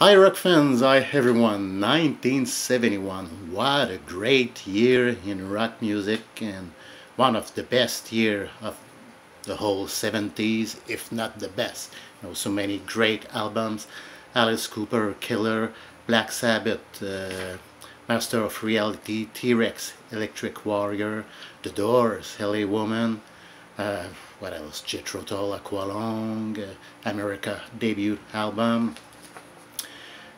Hi rock fans, hi everyone. 1971, what a great year in rock music and one of the best year of the whole 70s, if not the best. So many great albums: Alice Cooper, Killer, Black Sabbath, Master of Reality, T-Rex, Electric Warrior, The Doors, LA Woman, what else? Jethro Tull, Aqualung, America debut album.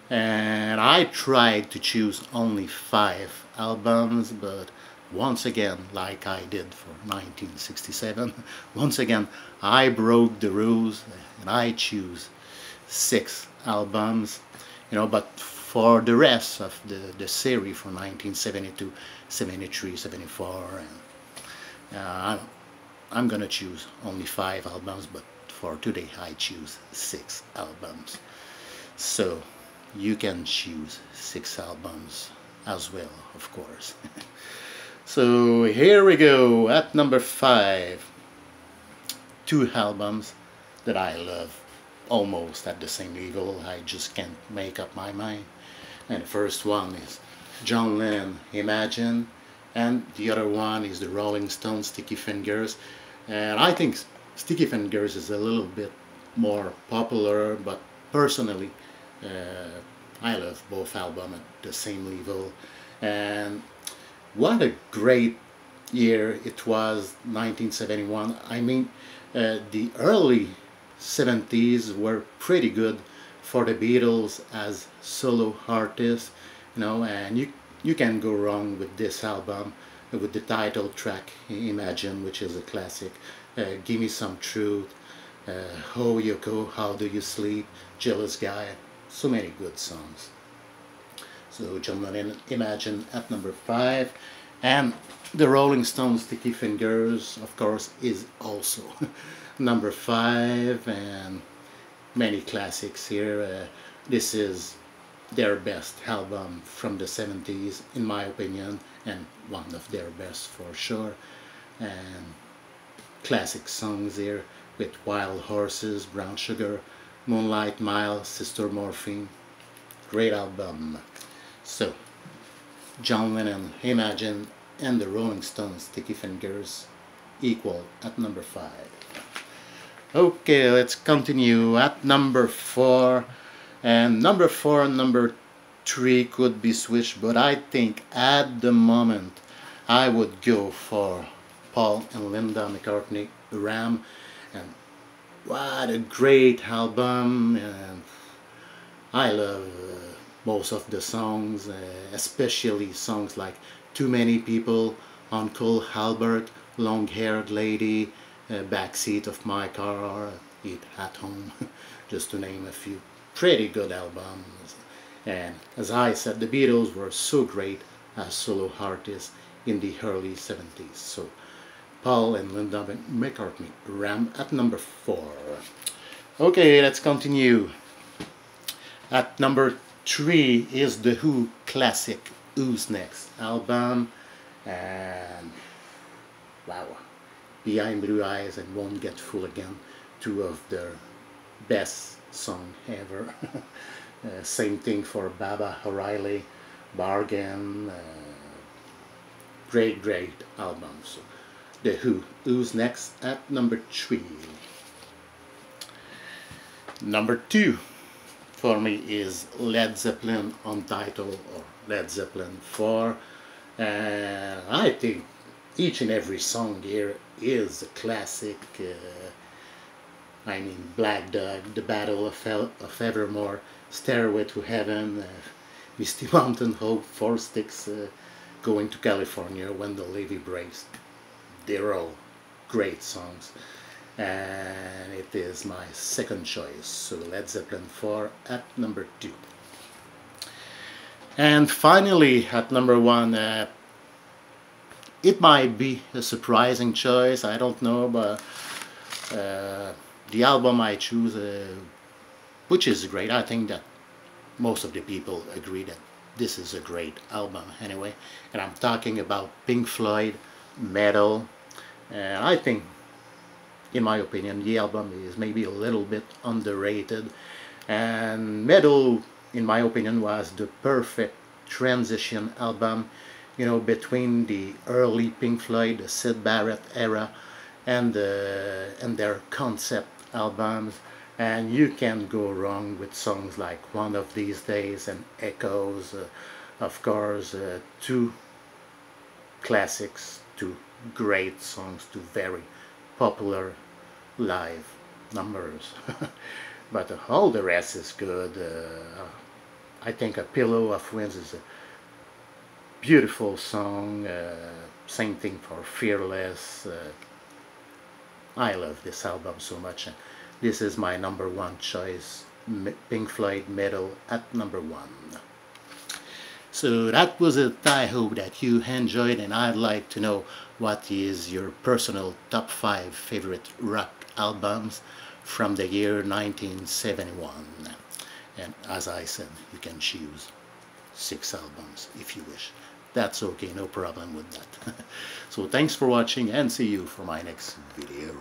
And I tried to choose only 5 albums, but once again, like I did for 1967, once again I broke the rules and I choose 6 albums, but for the rest of the series from 1972, 73, 74, and I'm gonna choose only 5 albums, but for today I choose 6 albums. So you can choose 6 albums as well, of course. So here we go at number 5. 2 albums that I love almost at the same level. I just can't make up my mind. And the first one is John Lennon, Imagine, and the other one is the Rolling Stones, Sticky Fingers. And I think Sticky Fingers is a little bit more popular, but personally I love both albums at the same level. And what a great year it was, 1971. I mean, the early 70s were pretty good for the Beatles as solo artists, and you can go wrong with this album, with the title track Imagine, which is a classic, Give Me Some Truth, Oh Yoko, How Do You Sleep, Jealous Guy. So many good songs. So John Lennon, Imagine at number 5, and the Rolling Stones, Sticky Fingers, of course, is also number 5, and many classics here. This is their best album from the 70s, in my opinion, and one of their best for sure. And classic songs here with Wild Horses, Brown Sugar, Moonlight Mile, Sister Morphine. Great album. So, John Lennon, Imagine, and the Rolling Stones, Sticky Fingers, equal at number 5. Okay, let's continue at number 4. And number 4 and number 3 could be switched, but I think at the moment I would go for Paul and Linda McCartney, Ram. And what a great album, and I love most of the songs, especially songs like Too Many People, Uncle Albert, Long-Haired Lady, Backseat of My Car, Eat at Home, just to name a few. Pretty good albums. And as I said, the Beatles were so great as solo artists in the early 70s. So Paul and Linda McCartney, Ram at number 4. Okay, let's continue. At number 3 is the Who classic Who's Next album, and wow, Behind Blue Eyes and Won't Get Full Again, 2 of their best songs ever. Same thing for Baba O'Reilly, Bargain. Great albums. So, the Who's Next at number 3. Number 2 for me is Led Zeppelin Untitled, or Led Zeppelin 4. And I think each and every song here is a classic. I mean, Black Dog, The Battle of Evermore, Stairway to Heaven, Misty Mountain Hope, Four Sticks, Going to California, When the Levee Breaks. They're all great songs, and it is my second choice. So Led Zeppelin 4 at number 2. And finally, at number 1, it might be a surprising choice, I don't know, but the album I choose, which is great. I think that most of the people agree that this is a great album anyway, and I'm talking about Pink Floyd, Metal. And I think, in my opinion, the album is maybe a little bit underrated, and Metal in my opinion, was the perfect transition album, you know, between the early Pink Floyd, the Syd Barrett era, and their concept albums. And you can't go wrong with songs like One of These Days and Echoes, of course, two classics, two great songs, two very popular live numbers. But all the rest is good. I think A Pillow of Winds is a beautiful song. Same thing for Fearless. I love this album so much. And this is my number one choice, Pink Floyd Metal at number one. So that was it. I hope that you enjoyed, and I'd like to know what is your personal top 5 favorite rock albums from the year 1971. And as I said, you can choose 6 albums if you wish. That's okay, no problem with that. So thanks for watching, and see you for my next video.